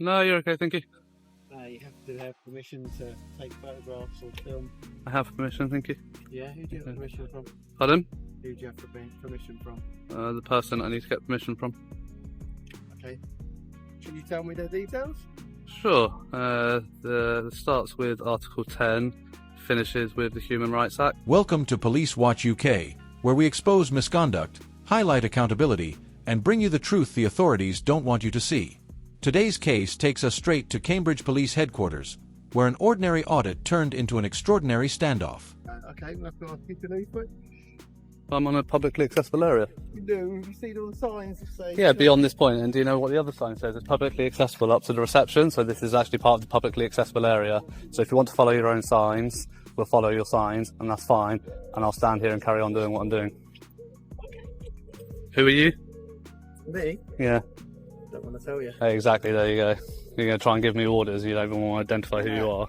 No, you're okay, thank you. You have to have permission to take photographs or film. I have permission, thank you. Yeah, who do you have permission from? Pardon? Who do you have permission from? The person I need to get permission from. Okay. Can you tell me their details? Sure. The starts with Article 10, finishes with the Human Rights Act. Welcome to Police Watch UK, where we expose misconduct, highlight accountability, and bring you the truth the authorities don't want you to see. Today's case takes us straight to Cambridge Police Headquarters, where an ordinary audit turned into an extraordinary standoff. Okay, we'll have to ask you to leave, but I'm on a publicly accessible area. you do. You see all the signs that say... Yeah, beyond this point, and do you know what the other sign says? It's publicly accessible up to the reception, so this is actually part of the publicly accessible area. So if you want to follow your own signs, we'll follow your signs, and that's fine, and I'll stand here and carry on doing what I'm doing. Who are you? Me? Yeah. Don't want to tell you. Hey, exactly, there you go. You're going to try and give me orders, you don't even want to identify who you are.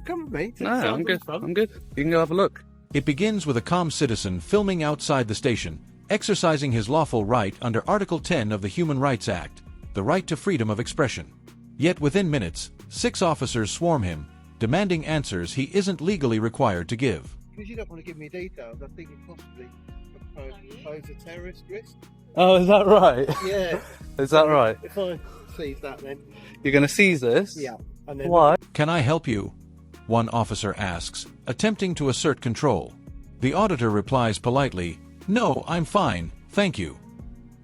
Come with me. No, I'm good, I'm good. You can go have a look. It begins with a calm citizen filming outside the station, exercising his lawful right under Article 10 of the Human Rights Act, the right to freedom of expression. Yet within minutes, 6 officers swarm him, demanding answers he isn't legally required to give. Because you don't want to give me details, I think it possibly pose a terrorist risk. Oh, is that right? Yeah. Is that right? If I seize that, then... You're going to seize this? Yeah. And then Why? Can I help you? One officer asks, attempting to assert control. The auditor replies politely, "No, I'm fine, thank you."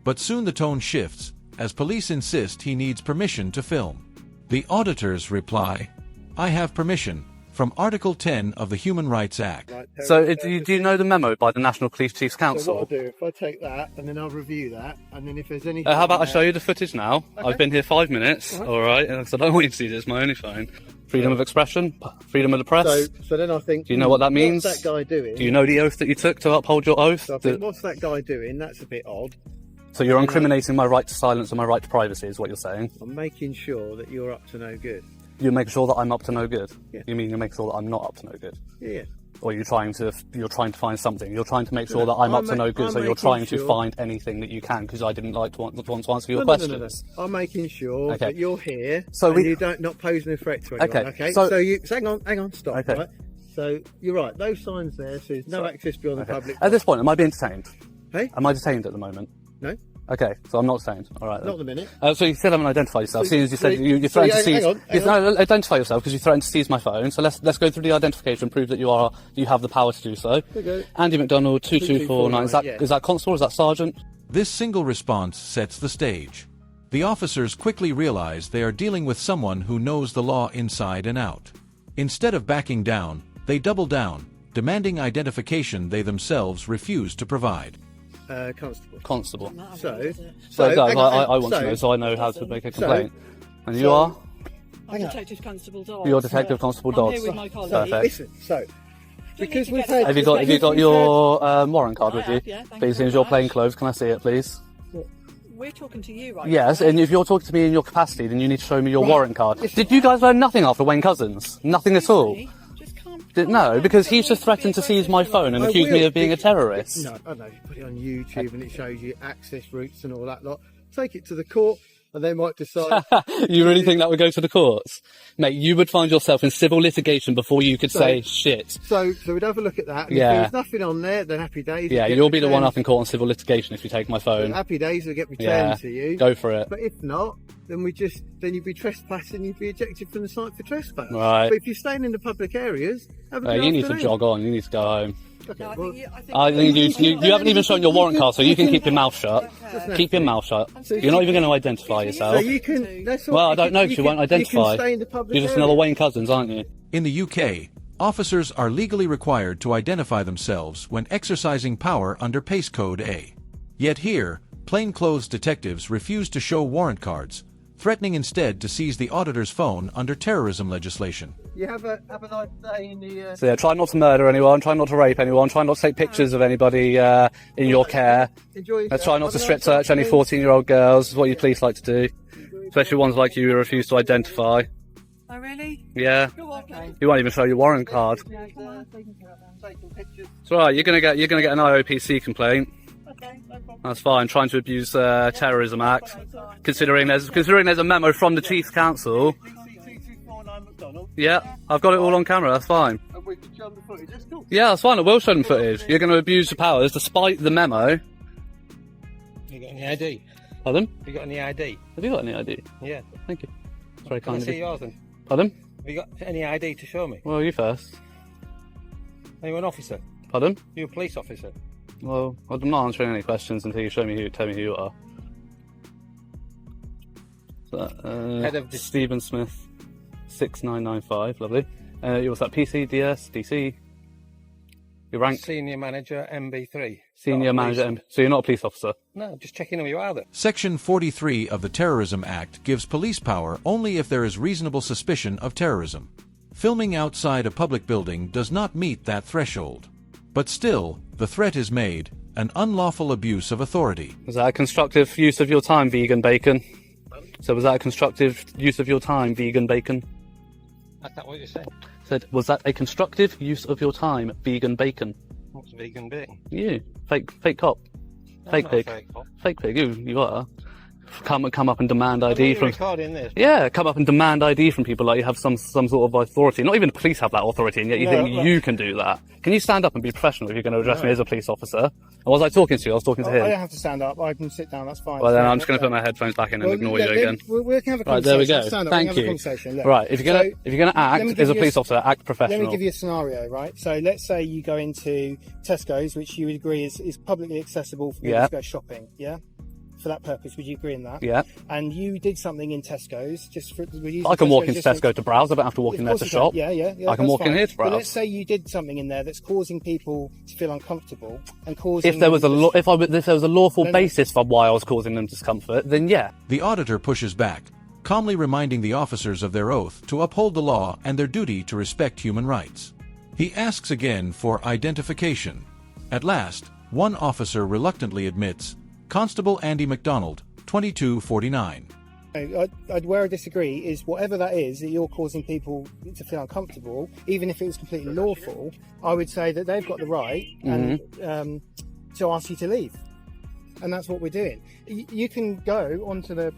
But soon the tone shifts, as police insist he needs permission to film. The auditors reply, "I have permission, from Article 10 of the Human Rights Act." Like, So do you know the memo by the National Police Chiefs So what Council? I'll do, if I take that, and then I'll review that, and then if there's any... How about I show you the footage now? Okay. I've been here 5 minutes, alright, so I don't want you to see this, my only phone. Freedom of expression, freedom of the press. So then I think... Do you know what that means? What's that guy doing? Do you know the oath that you took to uphold your oath? So I think, what's that guy doing? That's a bit odd. So you're incriminating my right to silence and my right to privacy is what you're saying? I'm making sure that you're up to no good. You're making sure that I'm up to no good? Yeah. You mean you're making sure that I'm not up to no good? Yeah. Or you're trying to find something. You're trying to make sure that I'm up to no good, so you're trying to find anything that you can, because I didn't want to answer your questions. No. I'm making sure that you're here, so and you're not posing a threat to anyone. Okay. So you hang on, stop. Okay. Right? So you're right. Those signs there says no access beyond the public. At this point, am I being detained? Hey? Am I detained at the moment? No. Okay, so I'm not detained. All right. Then. Not the minute. So you still haven't identified yourself. So, As you said, you threatened to seize. Hang on. Identify yourself because you threatened to seize my phone. So let's go through the identification, prove that you have the power to do so. Okay. Andy McDonald, 2249. Is that constable? Is that sergeant? This single response sets the stage. The officers quickly realize they are dealing with someone who knows the law inside and out. Instead of backing down, they double down, demanding identification they themselves refuse to provide. Constable. So guys, I want to know, so I know how to make a complaint. And you are? I'm Detective Constable Dodds. You're Detective Constable I'm Dodds. here with my colleague. Perfect. Listen, because we've had... Have you got your warrant card with you? Yeah, thank Please, you here's very your much. plain clothes. Can I see it, please? We're talking to you right Yes, now. and if you're talking to me in your capacity, then you need to show me your warrant card. Did you guys learn nothing after Wayne Couzens? Nothing at all? No, because he's just threatened to seize my phone and accused me of being a terrorist. No, I know. You put it on YouTube and it shows you access routes and all that lot. Take it to the court and they might decide... You really think that would go to the courts? Mate, you would find yourself in civil litigation before you could say shit. So we'd have a look at that. And Yeah. if there's nothing on there, then happy days. Yeah, you'll be the one up in court on civil litigation if you take my phone. Happy days will get returned Yeah, to you. go for it. But if not, then you'd be trespassing, you'd be ejected from the site for trespass. Right. But if you're staying in the public areas, have a good You need to afternoon. jog on, you need to go home. Okay, No, I well, think You haven't even shown your warrant card, so you can keep your mouth shut. Keep your mouth shut. You're not even going to identify so yourself. you can... That's all. Well, I don't know because you won't identify. You can stay in the public You're just area. another Wayne Couzens, aren't you? In the UK, officers are legally required to identify themselves when exercising power under Pace Code A. Yet here, plainclothes detectives refuse to show warrant cards, threatening instead to seize the auditor's phone under terrorism legislation. You have a nice day in the... So yeah, try not to murder anyone, try not to rape anyone, try not to take pictures of anybody in your care. Enjoy Let's try not to strip search any 14-year-old girls, is what you police like to do. Especially ones like you who refuse to identify. Oh, really? Yeah. You're okay. You won't even show your warrant card. Taking pictures. It's alright, you're gonna get an IOPC complaint. Okay, no problem. That's fine. Trying to abuse Terrorism Act, considering there's a memo from the Chiefs Council. Yeah, I've got it all on camera. That's fine. Yeah, that's fine. I will show them footage. You're going to abuse your powers despite the memo. You got any ID? Pardon? You got any ID? Have you got any ID? Yeah. Thank you. That's very Can I kind of see you. yours then? Pardon? Have you got any ID to show me? Well, you first. Are you an officer? Pardon? You a police officer? Well, I'm not answering any questions until you tell me who you are. So, Head of Stephen Smith, 6995. Lovely. What's that? PC, DS, DC? Your rank? Senior manager, MB3. Senior Not a manager. police- So you're not a police officer? No, just checking who you are then. Section 43 of the Terrorism Act gives police power only if there is reasonable suspicion of terrorism. Filming outside a public building does not meet that threshold. But still, the threat is made, an unlawful abuse of authority. Was that a constructive use of your time, vegan bacon? So was that a constructive use of your time, vegan bacon? That's not what you're saying. Said, was that a constructive use of your time, vegan bacon? What's vegan being? You, fake cop, fake I'm not a pig, fake cop. fake pig. You are. Come up and demand I'm ID only from. recording this. Yeah, come up and demand ID from people like you have some sort of authority. Not even the police have that authority, and yet you No, think right. you can do that. Can you stand up and be professional if you're going to address me as a police officer? And was I talking to you? I was talking to I don't him. have to stand up. I can sit down. That's fine. Well, then I'm just going to put my headphones back in and ignore you again. We can have a Right, conversation. there we go. Stand up, Thank we can have a you. conversation. Look. Right, if you're gonna So, act let me as give a you police officer, act professional. Let me give you a scenario, right? So let's say you go into Tesco's, which you would agree is publicly accessible for people Yeah. to go shopping, yeah? For that purpose, would you agree in that? Yeah, And you did something in Tesco's, just for... I can walk into Tesco to browse. I don't have to walk in there Of to course you can. shop. Yeah. I can that's walk in fine. here to But browse. let's say you did something in there that's causing people to feel uncomfortable and causing... If there was a lawful No. basis for why I was causing them discomfort, then yeah. The auditor pushes back, calmly reminding the officers of their oath to uphold the law and their duty to respect human rights. He asks again for identification. At last, one officer reluctantly admits, Constable Andy McDonald, 2249. Where I disagree is whatever that is that you're causing people to feel uncomfortable, even if it was completely lawful, I would say that they've got the right and to ask you to leave, and that's what we're doing. You can go onto the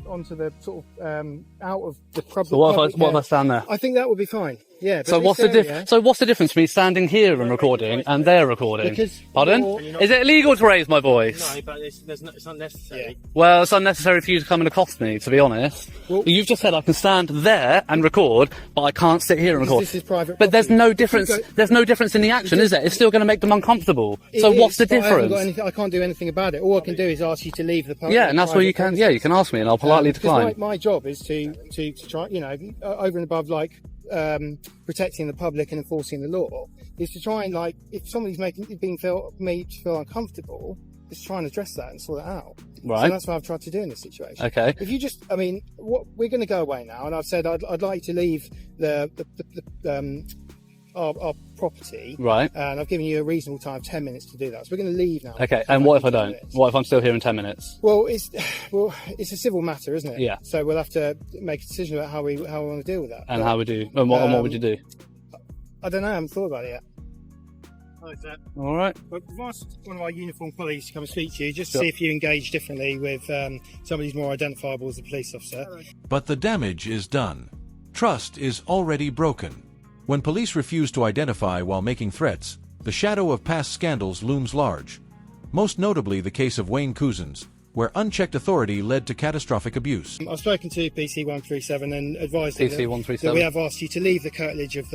sort of out of the public. So what if I stand there? I think that would be fine. Yeah. But So to be what's the fair, difference? So what's the difference between standing here and recording and there recording? Because Pardon? you're- Is it illegal to raise my voice? No, but it's unnecessary. Well, it's unnecessary for you to come and accost me, to be honest. Well- You've just said I can stand there and record, but I can't sit here and Because record. this is private But there's property. no If you difference. go- There's no difference in the action, is there? It's still going to make them uncomfortable. So It what's is, the but I haven't got difference? anything- I can't do anything about it. All I can do is ask you to leave the public. Yeah, and that's where you can. Yeah, you can ask me, and I'll politely Because decline. My job is to try, over and above like protecting the public and enforcing the law, is to try and if somebody's made to feel uncomfortable, is try and address that and sort it out. Right. So that's what I've tried to do in this situation. Okay. If you just, what we're going to go away now, and I've said I'd like to leave our property. Right. And I've given you a reasonable time of 10 minutes to do that. So we're going to leave now. Okay. So And what if I 10 don't? minutes. What if I'm still here in 10 minutes? Well, it's a civil matter, isn't it? Yeah. So we'll have to make a decision about how we want to deal with that. And But how would you? And what would you do? I don't know. I haven't thought about it yet. All right. But we've asked one of our uniformed colleagues to come and speak to you, just to Sure. see if you engage differently with somebody who's more identifiable as a police officer. But the damage is done. Trust is already broken. When police refuse to identify while making threats, the shadow of past scandals looms large. Most notably the case of Wayne Couzens, where unchecked authority led to catastrophic abuse. I've spoken to PC137 and advised them PC137. that we have asked you to leave the curtilage of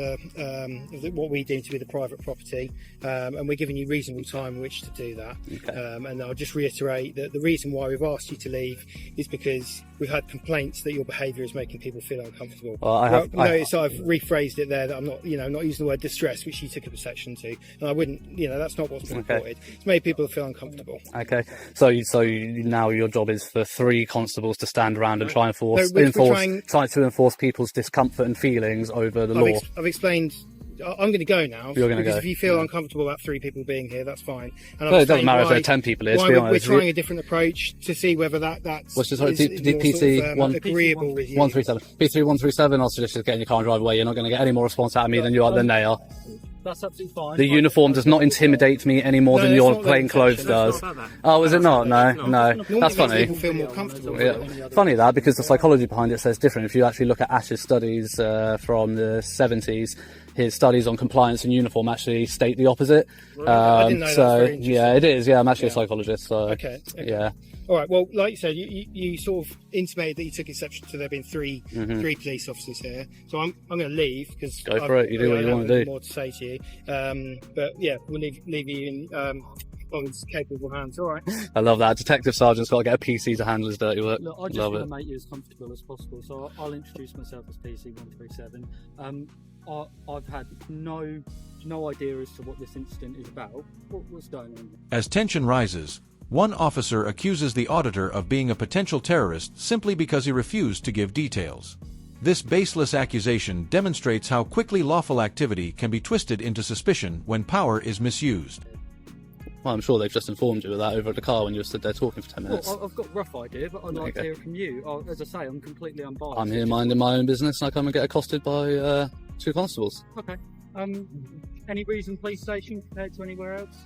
what we deem to be the private property, and we're giving you reasonable time in which to do that. Okay. And I'll just reiterate that the reason why we've asked you to leave is because we've had complaints that your behaviour is making people feel uncomfortable. Well, I've rephrased it there that I'm not using the word distress, which you took a perception to, and I wouldn't. That's not what's been Okay. reported. It's made people feel uncomfortable. Okay. So now your job is for 3 constables to stand around and try and try to enforce people's discomfort and feelings over the law. I've explained. I'm going to go now. You're gonna because go. if you feel uncomfortable about 3 people being here, that's fine. And Well, it I've doesn't matter if explained there are 10 people here, to why be we're honest. trying a different approach to see whether that's What's this, is more PC sort of, one- agreeable with you. 137. PC137, I'll suggest just get in your car and drive away. You're not going to get any more response out of me than they are. That's absolutely fine. The uniform does not intimidate me any more No, than that's your not the plain clothes intention. does. That's not about that. Oh, is it not? No, It's not. no. Normally That's it makes funny. people feel more comfortable. Yeah. Funny that, because the psychology behind it says different. If you actually look at Ash's studies from the 70s, his studies on compliance and uniform actually state the opposite. I didn't know that. So That's very interesting. yeah, it is. Yeah, I'm actually a psychologist. So Okay. yeah. All right. Well, like you said, you sort of intimated that you took exception to there being three police officers here. So I'm going to leave because Go for it. You do what you want to do. More to say to you. But yeah, we'll leave you in Owen's capable hands. All right. I love that. Detective Sergeant's got to get a PC to handle his dirty work. Look, I just Love want it. to make you as comfortable as possible, so I'll introduce myself as PC137. I've had no idea as to what this incident is about. What's going on? As tension rises, one officer accuses the auditor of being a potential terrorist simply because he refused to give details. This baseless accusation demonstrates how quickly lawful activity can be twisted into suspicion when power is misused. Well, I'm sure they've just informed you of that over at the car when you were stood there talking for 10 minutes. Well, I've got a rough idea, but I'd like to Okay. hear it from you. As I say, I'm completely unbiased. I'm here minding my own business and I come and get accosted by 2 constables. Okay. Any reason police station compared to anywhere else?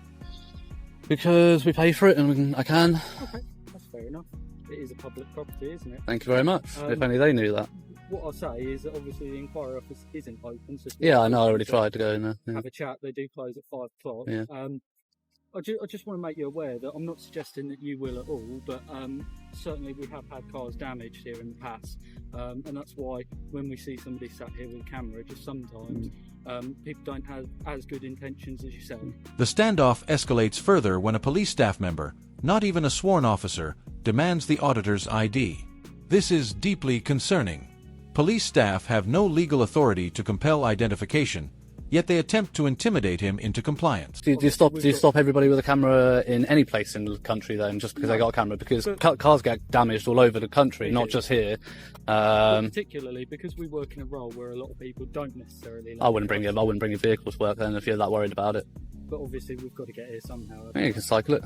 Because we pay for it and I can. Okay, that's fair enough. It is a public property, isn't it? Thank you very much. If only they knew that. What I'll say is that obviously the inquiry office isn't open. So Yeah, I know. I already tried to go in there. Yeah. have a chat. They do close at 5 o'clock. Yeah. I just want to make you aware that I'm not suggesting that you will at all, but certainly we have had cars damaged here in the past, and that's why when we see somebody sat here with a camera, just sometimes people don't have as good intentions as you say. The standoff escalates further when a police staff member, not even a sworn officer, demands the auditor's ID. This is deeply concerning. Police staff have no legal authority to compel identification, yet they attempt to intimidate him into compliance. Do you stop everybody with a camera in any place in the country then, just because they got a camera? Because cars get damaged all over the country, not just here. Particularly because we work in a role where a lot of people don't necessarily. I wouldn't bring your vehicle to work then if you're that worried about it. But obviously we've got to get here somehow. Yeah, you can cycle it.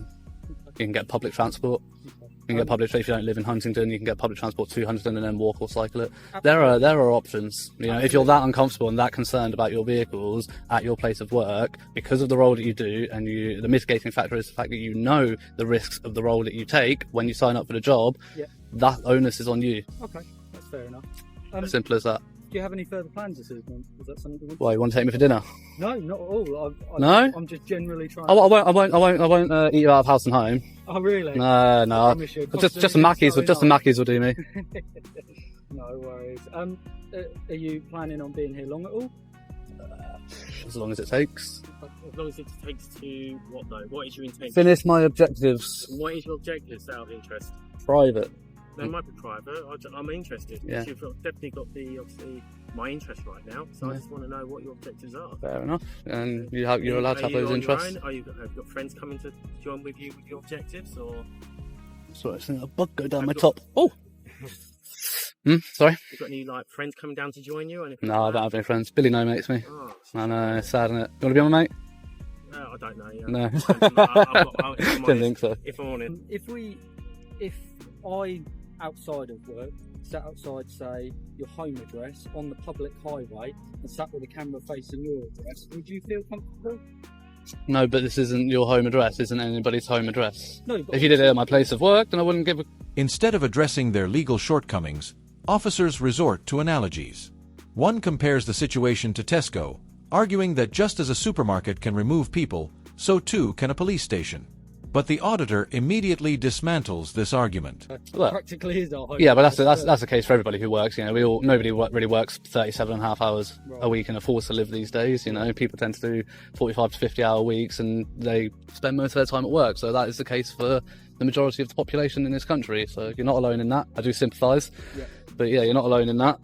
You can get public transport. You can get public. If you don't live in Huntingdon, you can get public transport to Huntingdon and then walk or cycle it. There are options. You know, if you're that uncomfortable and that concerned about your vehicles at your place of work because of the role that you do, and the mitigating factor is the fact that you know the risks of the role that you take when you sign up for the job. Yeah. That onus is on you. Okay, that's fair enough. Simple as that. Do you have any further plans this evening? Is that something you want? Why, you want to take me for dinner? No, not at all. No? I'm just generally trying. I won't eat you out of house and home. Oh, really? No. promise you, Just some Mackies will do me. No worries. Are you planning on being here long at all? As long as it takes. As long as it takes to what though? What is your intention? Finish my objectives. What is your objectives out of interest? Private. They might be private. I'm interested. Yeah. You've definitely got obviously my interest right now. So I just want to know what your objectives are. Fair enough. And you're allowed to have those interests. Have you got friends coming to join with you with your objectives, or? Sorry, I've seen a bug go down my top. Oh. Sorry. You got any friends coming down to join you? Or anything No, I like don't have any friends. Billy no mates me. Oh, I know, it's sad, isn't it? You want to be my mate? I don't know. Yeah. No. If I'm Didn't think so. If I'm honest. If I outside of work sat outside, say, your home address on the public highway and sat with a camera facing your address, would you feel comfortable? No, but this isn't your home address. Isn't anybody's home address. No, but if you did it at my place of work, then I wouldn't give a... Instead of addressing their legal shortcomings, officers resort to analogies. One compares the situation to Tesco, arguing that just as a supermarket can remove people, so too can a police station. But the auditor immediately dismantles this argument. Look, practically is our home yeah, but address. that's the case for everybody who works. You know, nobody really works 37.5 hours a week and affords to live these days. You know, people tend to do 45 to 50-hour weeks, and they spend most of their time at work. So that is the case for the majority of the population in this country. So you're not alone in that. I do sympathise, but yeah, you're not alone in that.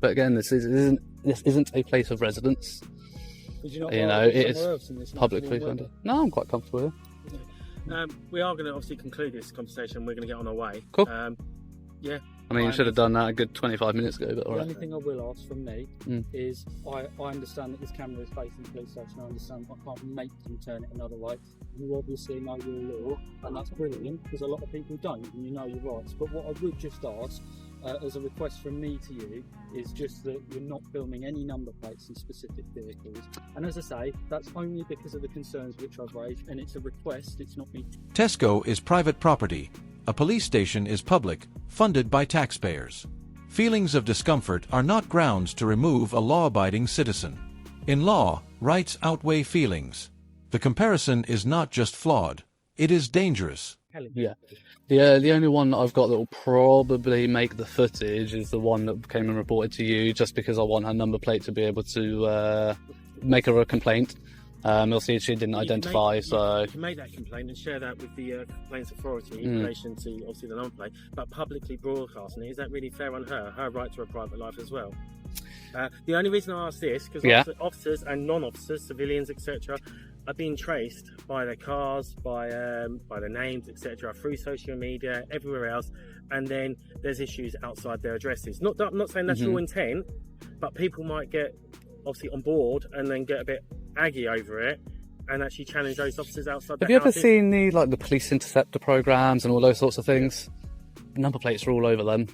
But again, this isn't a place of residence. Would you not You know, rather be it is somewhere else in this publicly nice warm funded. weather? No, I'm quite comfortable here. We are going to obviously conclude this conversation. We're going to get on our way. Cool. Yeah. I mean, you should have done that a good 25 minutes ago, but The alright. only thing I will ask from me is I understand that this camera is facing the police station. I understand I can't make them turn it another way. You obviously know your law, and that's brilliant because a lot of people don't, and you know your rights. But what I would just ask as a request from me to you is just that you're not filming any number plates in specific vehicles. And as I say, that's only because of the concerns which I've raised, and it's a request, it's not me. Tesco is private property. A police station is public, funded by taxpayers. Feelings of discomfort are not grounds to remove a law-abiding citizen. In law, rights outweigh feelings. The comparison is not just flawed, it is dangerous. Yeah. The only one that I've got that will probably make the footage is the one that came and reported to you, just because I want her number plate to be able to make her a complaint. Obviously, she didn't identify, so... You can make that complaint and share that with the complaints authority in relation to, obviously, the number plate, but publicly broadcasting it, is that really fair on her right to a private life as well? The only reason I ask this, because officers and non-officers, civilians, etc., are being traced by their cars, by their names, etc., through social media, everywhere else, and then there's issues outside their addresses. I'm not saying that's your intent, but people might get obviously on board and then get a bit aggy over it and actually challenge those officers outside. Have you ever seen the police interceptor programs and all those sorts of things? Number plates are all over them.